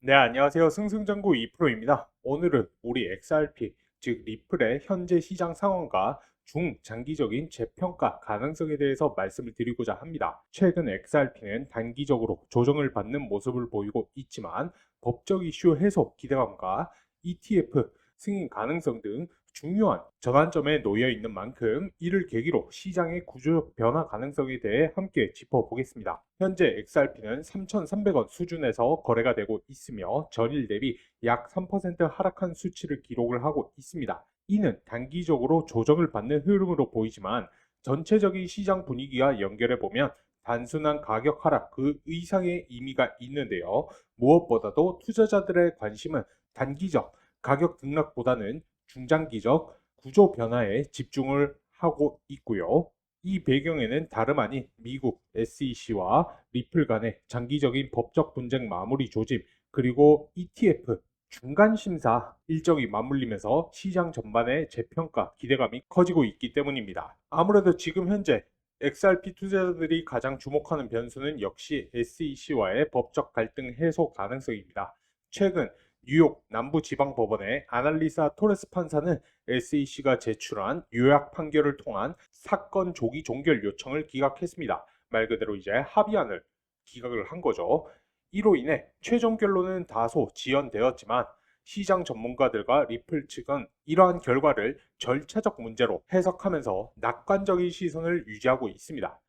네, 안녕하세요. 승승장구 2프로입니다. 오늘은 우리 XRP, 즉 리플의 현재 시장 상황과 중장기적인 재평가 가능성에 대해서 말씀을 드리고자 합니다. 최근 XRP는 단기적으로 조정을 받는 모습을 보이고 있지만 법적 이슈 해소 기대감과 ETF 승인 가능성 등 중요한 전환점에 놓여 있는 만큼 이를 계기로 시장의 구조적 변화 가능성에 대해 함께 짚어보겠습니다. 현재 XRP는 3,300원 수준에서 거래가 되고 있으며 전일 대비 약 3% 하락한 수치를 기록을 하고 있습니다. 이는 단기적으로 조정을 받는 흐름으로 보이지만 전체적인 시장 분위기와 연결해 보면 단순한 가격 하락 그 이상의 의미가 있는데요. 무엇보다도 투자자들의 관심은 단기적 가격 등락보다는 중장기적 구조 변화에 집중을 하고 있고요. 이 배경에는 다름 아닌 미국 SEC와 리플 간의 장기적인 법적 분쟁 마무리 조짐, 그리고 ETF 중간 심사 일정이 맞물리면서 시장 전반의 재평가 기대감이 커지고 있기 때문입니다. 아무래도 지금 현재 XRP 투자자들이 가장 주목하는 변수는 역시 SEC와의 법적 갈등 해소 가능성입니다. 최근 뉴욕 남부지방법원의 아날리사 토레스 판사는 SEC가 제출한 요약 판결을 통한 사건 조기 종결 요청을 기각했습니다. 말 그대로 이제 합의안을 기각을 한 거죠. 이로 인해 최종 결론은 다소 지연되었지만 시장 전문가들과 리플 측은 이러한 결과를 절차적 문제로 해석하면서 낙관적인 시선을 유지하고 있습니다.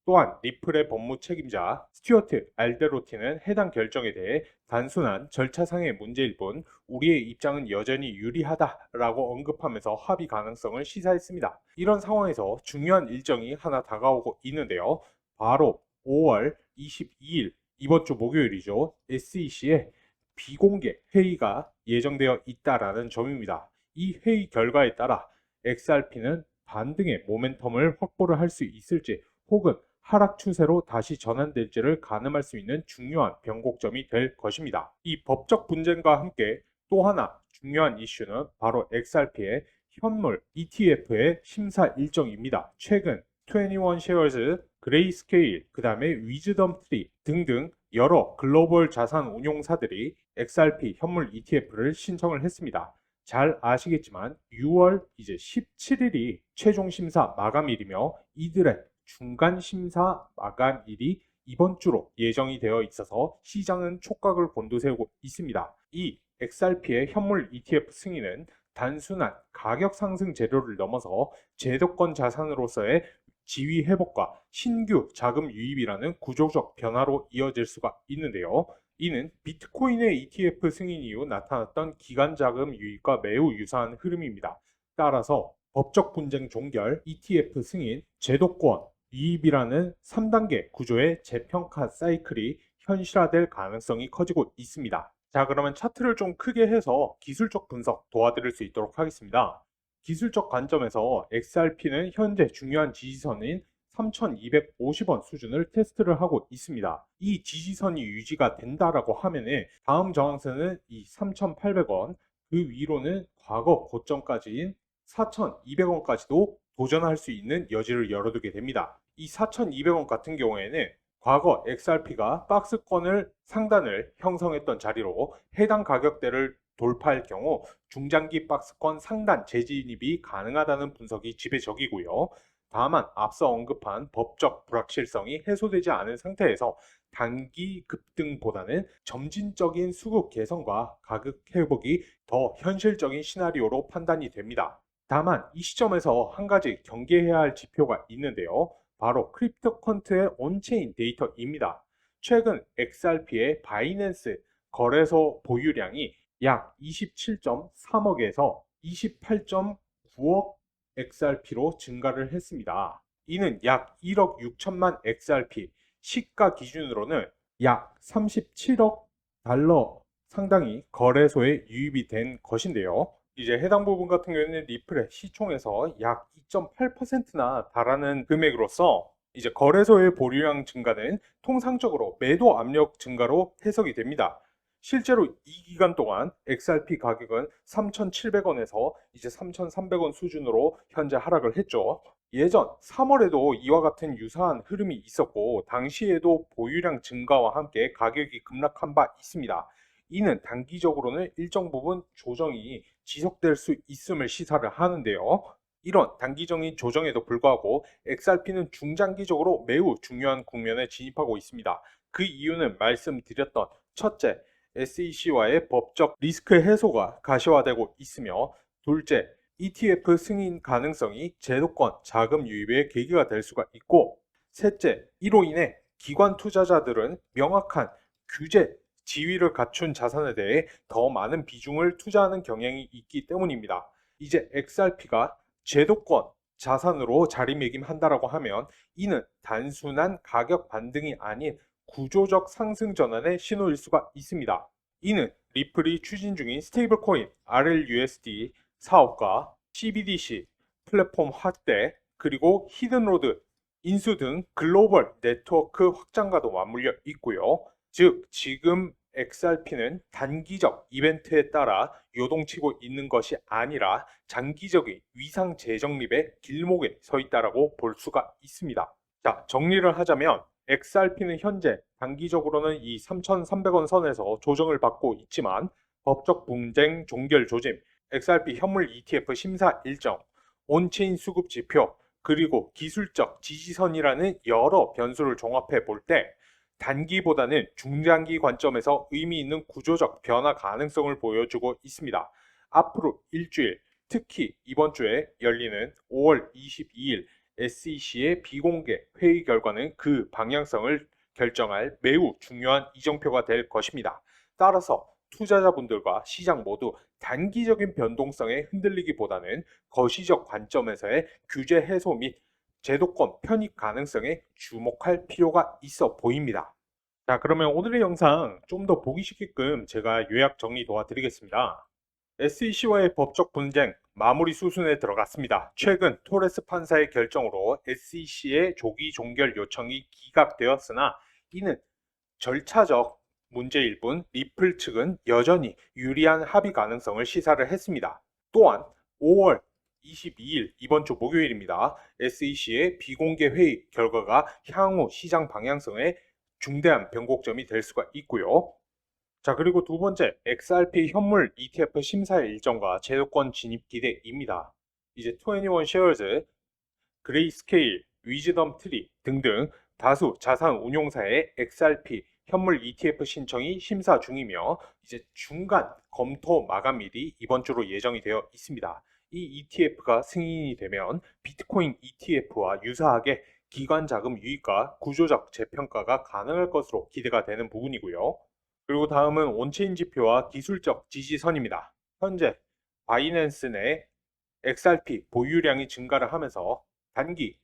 또한 리플의 법무 책임자 스튜어트 알데로티는 해당 결정에 대해 단순한 절차상의 문제일 뿐 우리의 입장은 여전히 유리하다라고 언급하면서 합의 가능성을 시사했습니다. 이런 상황에서 중요한 일정이 하나 다가오고 있는데요. 바로 5월 22일 이번 주 목요일이죠. SEC의 비공개 회의가 예정되어 있다라는 점입니다. 이 회의 결과에 따라 XRP는 반등의 모멘텀을 확보를 할 수 있을지 혹은 하락 추세로 다시 전환될지를 가늠할 수 있는 중요한 변곡점이 될 것입니다. 이 법적 분쟁과 함께 또 하나 중요한 이슈는 바로 XRP의 현물 ETF의 심사 일정입니다. 최근 21 쉐어즈, 그레이스케일, 그 다음에 위즈덤 트리 등등 여러 글로벌 자산 운용사들이 XRP 현물 ETF를 신청을 했습니다. 잘 아시겠지만 6월 이제 17일이 최종 심사 마감일이며 이들의 중간 심사 마감일이 이번 주로 예정이 되어 있어서 시장은 촉각을 곤두세우고 있습니다. 이 XRP의 현물 ETF 승인은 단순한 가격 상승 재료를 넘어서 제도권 자산으로서의 지위 회복과 신규 자금 유입이라는 구조적 변화로 이어질 수가 있는데요. 이는 비트코인의 ETF 승인 이후 나타났던 기간 자금 유입과 매우 유사한 흐름입니다. 따라서 법적 분쟁 종결, ETF 승인, 제도권 유입이라는 3단계 구조의 재평가 사이클이 현실화될 가능성이 커지고 있습니다. 자, 그러면 차트를 좀 크게 해서 기술적 분석 도와드릴 수 있도록 하겠습니다. 기술적 관점에서 XRP는 현재 중요한 지지선인 3,250원 수준을 테스트를 하고 있습니다. 이 지지선이 유지가 된다라고 하면은 다음 저항선은 이 3,800원, 그 위로는 과거 고점까지인 4,200원까지도 도전할 수 있는 여지를 열어두게 됩니다. 이 4,200원 같은 경우에는 과거 XRP가 박스권을 상단을 형성했던 자리로 해당 가격대를 돌파할 경우 중장기 박스권 상단 재진입이 가능하다는 분석이 지배적이고요. 다만 앞서 언급한 법적 불확실성이 해소되지 않은 상태에서 단기 급등보다는 점진적인 수급 개선과 가격 회복이 더 현실적인 시나리오로 판단이 됩니다. 다만 이 시점에서 한 가지 경계해야 할 지표가 있는데요. 바로 크립토컨트의 온체인 데이터입니다. 최근 XRP의 바이낸스 거래소 보유량이 약 27.3억에서 28.9억 XRP로 증가를 했습니다. 이는 약 1억 6천만 XRP, 시가 기준으로는 약 37억 달러 상당히 거래소에 유입이 된 것인데요. 이제 해당 부분 같은 경우에는 리플의 시총에서 약 2.8%나 달하는 금액으로서 이제 거래소의 보유량 증가는 통상적으로 매도 압력 증가로 해석이 됩니다. 실제로 이 기간 동안 XRP 가격은 3,700원에서 이제 3,300원 수준으로 현재 하락을 했죠. 예전 3월에도 이와 같은 유사한 흐름이 있었고 당시에도 보유량 증가와 함께 가격이 급락한 바 있습니다. 이는 단기적으로는 일정 부분 조정이 지속될 수 있음을 시사를 하는데요. 이런 단기적인 조정에도 불구하고 XRP는 중장기적으로 매우 중요한 국면에 진입하고 있습니다. 그 이유는 말씀드렸던 첫째, SEC와의 법적 리스크 해소가 가시화되고 있으며, 둘째, ETF 승인 가능성이 제도권 자금 유입의 계기가 될 수가 있고, 셋째, 이로 인해 기관 투자자들은 명확한 규제 지위를 갖춘 자산에 대해 더 많은 비중을 투자하는 경향이 있기 때문입니다. 이제 XRP가 제도권 자산으로 자리매김한다라고 하면 이는 단순한 가격 반등이 아닌 구조적 상승 전환의 신호일 수가 있습니다. 이는 리플이 추진 중인 스테이블 코인 RLUSD 사업과 CBDC 플랫폼 확대, 그리고 히든로드 인수 등 글로벌 네트워크 확장과도 맞물려 있고요. 즉 지금 XRP는 단기적 이벤트에 따라 요동치고 있는 것이 아니라 장기적인 위상 재정립의 길목에 서 있다라고 볼 수가 있습니다. 자, 정리를 하자면 XRP는 현재 단기적으로는 이 3,300원 선에서 조정을 받고 있지만, 법적 분쟁 종결 조짐, XRP 현물 ETF 심사 일정, 온체인 수급 지표, 그리고 기술적 지지선이라는 여러 변수를 종합해 볼 때 단기보다는 중장기 관점에서 의미 있는 구조적 변화 가능성을 보여주고 있습니다. 앞으로 일주일, 특히 이번 주에 열리는 5월 22일 SEC의 비공개 회의 결과는 그 방향성을 결정할 매우 중요한 이정표가 될 것입니다. 따라서 투자자분들과 시장 모두 단기적인 변동성에 흔들리기보다는 거시적 관점에서의 규제 해소 및 제도권 편입 가능성에 주목할 필요가 있어 보입니다. 자, 그러면 오늘의 영상 좀 더 보기 쉽게끔 제가 요약 정리 도와드리겠습니다. SEC와의 법적 분쟁 마무리 수순에 들어갔습니다. 최근 토레스 판사의 결정으로 SEC의 조기 종결 요청이 기각되었으나 이는 절차적 문제일 뿐 리플 측은 여전히 유리한 합의 가능성을 시사를 했습니다. 또한 5월 22일 이번 주 목요일입니다. SEC의 비공개 회의 결과가 향후 시장 방향성에 중대한 변곡점이 될 수가 있고요. 자, 그리고 두 번째, XRP 현물 ETF 심사 일정과 제도권 진입 기대입니다. 이제 21 쉐어즈, 그레이스케일, 위즈덤 트리 등등 다수 자산 운용사의 XRP 현물 ETF 신청이 심사 중이며, 이제 중간 검토 마감일이 이번 주로 예정이 되어 있습니다. 이 ETF가 승인이 되면 비트코인 ETF와 유사하게 기관 자금 유입과 구조적 재평가가 가능할 것으로 기대가 되는 부분이고요. 그리고 다음은 온체인 지표와 기술적 지지선입니다. 현재 바이낸스 내 XRP 보유량이 증가를 하면서 단기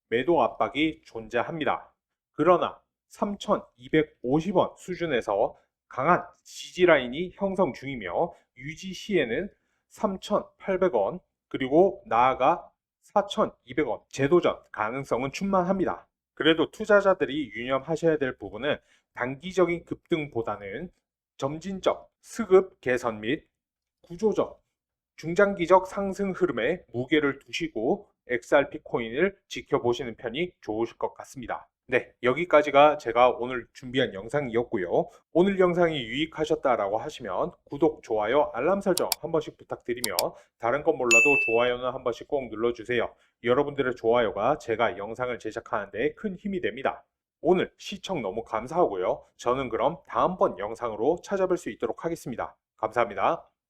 매도 압박이 존재합니다. 그러나 3,250원 수준에서 강한 지지 라인이 형성 중이며, 유지 시에는 3,800원 그리고 나아가 4,200원 재도전 가능성은 충만합니다. 그래도 투자자들이 유념하셔야 될 부분은 단기적인 급등보다는 점진적 수급 개선 및 구조적 중장기적 상승 흐름에 무게를 두시고 XRP 코인을 지켜보시는 편이 좋으실 것 같습니다. 네, 여기까지가 제가 오늘 준비한 영상이었고요. 오늘 영상이 유익하셨다라고 하시면 구독, 좋아요, 알람 설정 한 번씩 부탁드리며, 다른 건 몰라도 좋아요는 한 번씩 꼭 눌러주세요. 여러분들의 좋아요가 제가 영상을 제작하는 데 큰 힘이 됩니다. 오늘 시청 너무 감사하고요. 저는 그럼 다음번 영상으로 찾아뵐 수 있도록 하겠습니다. 감사합니다.